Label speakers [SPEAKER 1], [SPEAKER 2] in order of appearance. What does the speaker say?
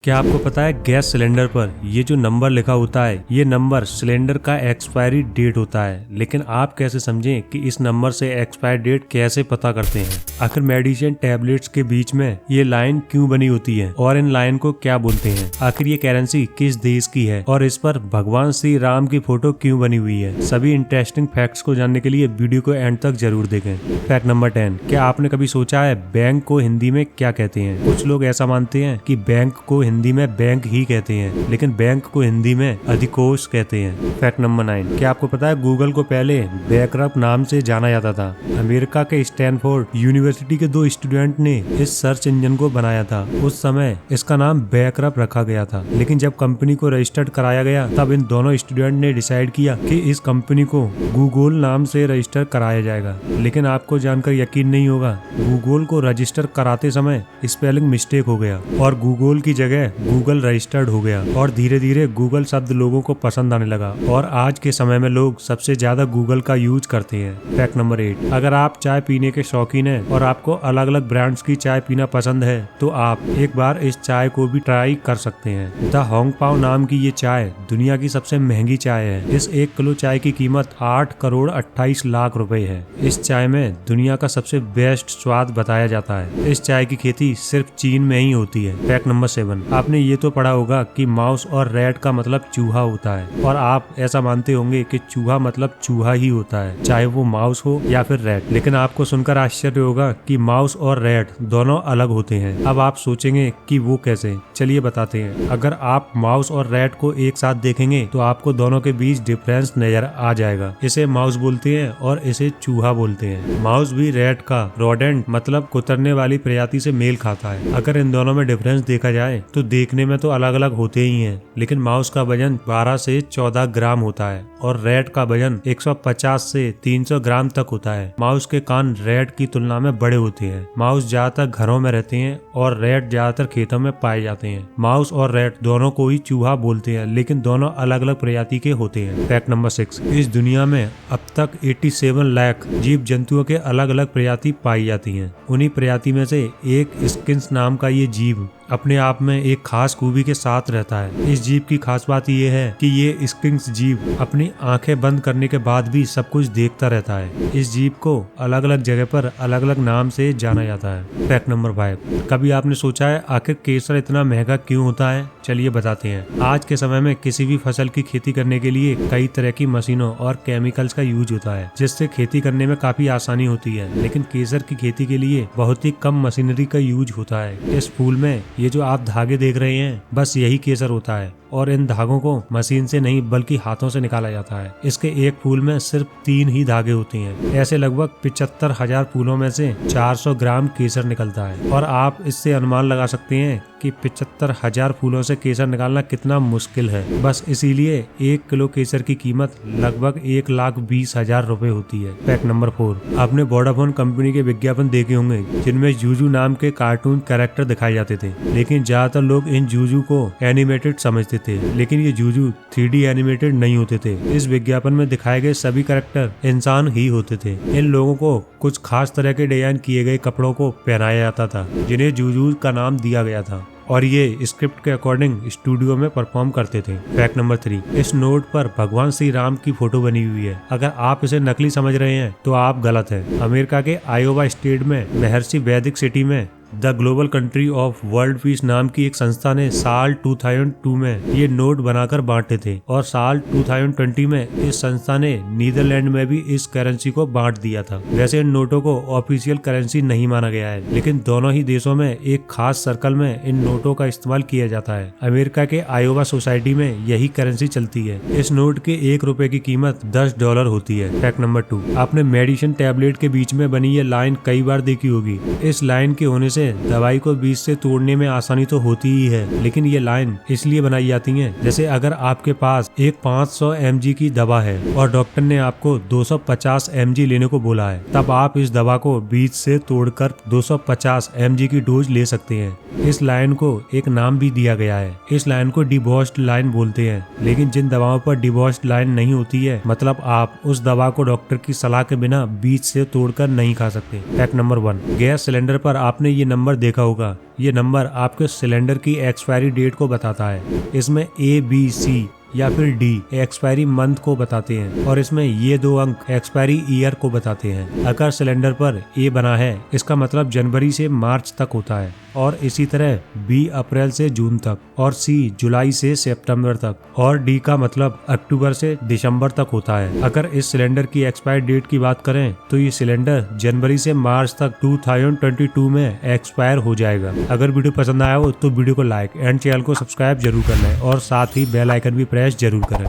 [SPEAKER 1] क्या आपको पता है गैस सिलेंडर पर ये जो नंबर लिखा होता है ये नंबर सिलेंडर का एक्सपायरी डेट होता है। लेकिन आप कैसे समझें कि इस नंबर से एक्सपायर डेट कैसे पता करते हैं। आखिर मेडिसिन टैबलेट्स के बीच में ये लाइन क्यों बनी होती है और इन लाइन को क्या बोलते हैं। आखिर ये करेंसी किस देश की है और इस पर भगवान श्री राम की फोटो क्यों बनी हुई है। सभी इंटरेस्टिंग फैक्ट्स को जानने के लिए वीडियो को एंड तक जरूर देखें। फैक्ट नंबर 10, क्या आपने कभी सोचा है बैंक को हिंदी में क्या कहते हैं। कुछ लोग ऐसा मानते हैं कि बैंक को हिंदी में बैंक ही कहते हैं, लेकिन बैंक को हिंदी में अधिकोष कहते हैं। फैक्ट नंबर 9, क्या आपको पता है गूगल को पहले बैकरप नाम से जाना जाता था। अमेरिका के स्टैनफोर्ड यूनिवर्सिटी के 2 स्टूडेंट ने इस सर्च इंजन को बनाया था। उस समय इसका नाम बैकरप रखा गया था, लेकिन जब कंपनी को रजिस्टर्ड कराया गया तब इन दोनों स्टूडेंट ने डिसाइड किया कि इस कंपनी को गूगल नाम से रजिस्टर कराया जाएगा। लेकिन आपको जानकर यकीन नहीं होगा, गूगल को रजिस्टर कराते समय स्पेलिंग मिस्टेक हो गया और गूगल की जगह गूगल रजिस्टर्ड हो गया और धीरे धीरे गूगल शब्द लोगों को पसंद आने लगा और आज के समय में लोग सबसे ज्यादा गूगल का यूज करते हैं। फैक्ट नंबर 8, अगर आप चाय पीने के शौकीन हैं और आपको अलग अलग ब्रांड्स की चाय पीना पसंद है तो आप एक बार इस चाय को भी ट्राई कर सकते हैं। द होंग पाओ नाम की ये चाय दुनिया की सबसे महंगी चाय है। इस 1 किलो चाय की कीमत 8 करोड़ 28 लाख रुपए है। इस चाय में दुनिया का सबसे बेस्ट स्वाद बताया जाता है। इस चाय की खेती सिर्फ चीन में ही होती है। फैक्ट नंबर 7, आपने ये तो पढ़ा होगा कि माउस और रैट का मतलब चूहा होता है और आप ऐसा मानते होंगे कि चूहा मतलब चूहा ही होता है, चाहे वो माउस हो या फिर रैट। लेकिन आपको सुनकर आश्चर्य होगा कि माउस और रैट दोनों अलग होते हैं। अब आप सोचेंगे कि वो कैसे, चलिए बताते हैं। अगर आप माउस और रैट को एक साथ देखेंगे तो आपको दोनों के बीच डिफरेंस नजर आ जाएगा। इसे माउस बोलते हैं और इसे चूहा बोलते हैं। माउस भी रैट का रोडेंट मतलब कुतरने वाली प्रजाति से मेल खाता है। अगर इन दोनों में डिफरेंस देखा जाए तो देखने में तो अलग अलग होते ही हैं, लेकिन माउस का वजन 12 से 14 ग्राम होता है और रैट का वजन 150 से 300 ग्राम तक होता है। माउस के कान रैट की तुलना में बड़े होते हैं। माउस ज्यादातर घरों में रहते हैं और रैट ज्यादातर खेतों में पाए जाते हैं। माउस और रैट दोनों को ही चूहा बोलते हैं, लेकिन दोनों अलग अलग प्रजाति के होते हैं। फैक्ट नंबर 6, इस दुनिया में अब तक 87 लाख जीव जंतुओं के अलग अलग प्रजाति पाई जाती हैं। उन्हीं प्रजाति में से एक स्किंस नाम का ये जीव अपने आप में एक खास खूबी के साथ रहता है। इस जीव की खास बात ये है कि ये स्किंक्स जीव अपनी आंखें बंद करने के बाद भी सब कुछ देखता रहता है। इस जीव को अलग अलग जगह पर अलग अलग नाम से जाना जाता है। फैक्ट नंबर 5, कभी आपने सोचा है आखिर केसर इतना महंगा क्यों होता है। चलिए बताते हैं। आज के समय में किसी भी फसल की खेती करने के लिए कई तरह की मशीनों और केमिकल्स का यूज होता है, जिससे खेती करने में काफी आसानी होती है। लेकिन केसर की खेती के लिए बहुत ही कम मशीनरी का यूज होता है। इस फूल में ये जो आप धागे देख रहे हैं बस यही केसर होता है और इन धागों को मशीन से नहीं बल्कि हाथों से निकाला जाता है। इसके एक फूल में सिर्फ 3 ही धागे होते हैं। ऐसे लगभग 75,000 फूलों में से 400 ग्राम केसर निकलता है और आप इससे अनुमान लगा सकते हैं कि 75,000 फूलों से केसर निकालना कितना मुश्किल है। बस इसीलिए 1 किलो केसर की कीमत लगभग 1,20,000 रुपए होती है। फैक्ट नंबर 4, आपने वोडाफोन कंपनी के विज्ञापन देखे होंगे जिनमें जूजू नाम के कार्टून कैरेक्टर दिखाए जाते थे, लेकिन ज्यादातर लोग इन जूजू को एनिमेटेड समझते थे। लेकिन ये जूजू 3D एनिमेटेड नहीं होते थे। इस विज्ञापन में दिखाए गए सभी कैरेक्टर इंसान ही होते थे। इन लोगों को कुछ खास तरह के डिजाइन किए गए कपड़ों को पहनाया जाता था जिन्हें जूजू का नाम दिया गया था और ये स्क्रिप्ट के अकॉर्डिंग स्टूडियो में परफॉर्म करते थे। फैक्ट नंबर 3, इस नोट पर भगवान श्री राम की फोटो बनी हुई है। अगर आप इसे नकली समझ रहे हैं तो आप गलत हैं। अमेरिका के आयोवा स्टेट में महर्षि वैदिक सिटी में the global country of world peace नाम की एक संस्था ने साल 2002 में ये नोट बनाकर बांटे थे और साल 2020 में इस संस्था ने नीदरलैंड में भी इस करेंसी को बांट दिया था। वैसे इन नोटों को ऑफिशियल करेंसी नहीं माना गया है, लेकिन दोनों ही देशों में एक खास सर्कल में इन नोटों का इस्तेमाल किया जाता है। अमेरिका के आयोवा सोसाइटी में यही करेंसी चलती है। इस नोट के 1 रुपए की कीमत $10 होती है। फैक्ट नंबर 2, आपने मेडिसिन टैबलेट के बीच में बनी ये लाइन कई बार देखी होगी। इस लाइन के होने से दवाई को बीच से तोड़ने में आसानी तो होती ही है, लेकिन ये लाइन इसलिए बनाई जाती है जैसे अगर आपके पास एक 500 mg की दवा है और डॉक्टर ने आपको 250 mg लेने को बोला है, तब आप इस दवा को बीच से तोड़कर 250 mg की डोज ले सकते हैं। इस लाइन को एक नाम भी दिया गया है। इस लाइन को डिबॉस्ड लाइन बोलते हैं। लेकिन जिन दवाओं पर डिबॉस्ड लाइन नहीं होती है, मतलब आप उस दवा को डॉक्टर की सलाह के बिना बीच से तोड़कर नहीं खा सकते। फैक्ट नंबर 1, गैस सिलेंडर पर आपने ये नंबर देखा होगा, ये नंबर आपके सिलेंडर की एक्सपायरी डेट को बताता है। इसमें ABC या फिर D एक्सपायरी मंथ को बताते हैं और इसमें ये 2 अंक एक्सपायरी ईयर को बताते हैं। अगर सिलेंडर पर A बना है इसका मतलब जनवरी से मार्च तक होता है और इसी तरह B अप्रैल से जून तक और C जुलाई से सितंबर तक और D का मतलब अक्टूबर से दिसंबर तक होता है। अगर इस सिलेंडर की एक्सपायरी डेट की बात करें तो ये सिलेंडर जनवरी से मार्च तक 2022 में एक्सपायर हो जाएगा। अगर वीडियो पसंद आया हो तो वीडियो को लाइक एंड चैनल को सब्सक्राइब जरूर करना है और साथ ही बेल आइकन भी प्रेस जरूर करें।